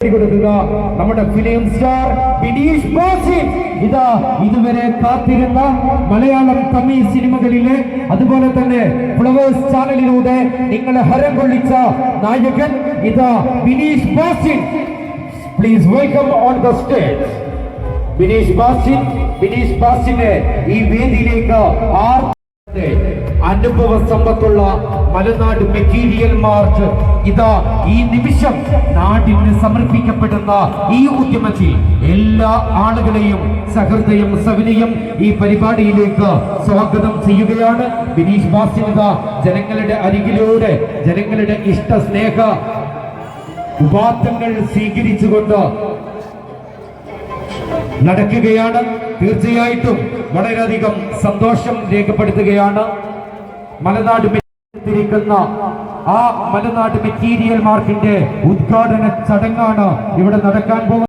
നമ്മുടെ film star Bineesh Basin ഇതാ ഇതുവരെ കാത്തിരുന്ന മലയാളം തമിഴ് സിനിമകളിലെ അതുപോലെ തന്നെ ഫ്ലവേഴ്സ് ചാനലിലൂടെ നിങ്ങളെ ഹരം കൊള്ളിച്ച നായകൻ ഇതാ Bineesh Bastin. Please welcome on the stage Bineesh Bastin. Bineesh ബാസിനെ ഈ വേദിയിലേക്ക് അനുഭവ സമ്പത്തുള്ള മലനാട് മെറ്റീരിയൽ മാർച്ച് ഇതാ ഈ നിമിഷം നാടിന് സമർപ്പിക്കപ്പെടുന്ന ഈ ഉദ്യമത്തിൽ എല്ലാ ആളുകളെയും സഹൃദയം സവിനയം ഈ പരിപാടിയിലേക്ക് സ്വാഗതം ചെയ്യുകയാണ്. ബിനീഷ് ബാസിൻ ഇതാ ജനങ്ങളുടെ അരികിലൂടെ ജനങ്ങളുടെ ഇഷ്ട സ്നേഹ ഉപാധങ്ങൾ സ്വീകരിച്ചുകൊണ്ട് നടക്കുകയാണ്. തീർച്ചയായിട്ടും വളരെയധികം സന്തോഷം രേഖപ്പെടുത്തുകയാണ്. മലനാട് ിരിക്കുന്ന ആ മലനാട് മെറ്റീരിയൽ മാർക്കിന്റെ ഉദ്ഘാടന ചടങ്ങാണ് ഇവിടെ നടക്കാൻ പോകുന്നത്.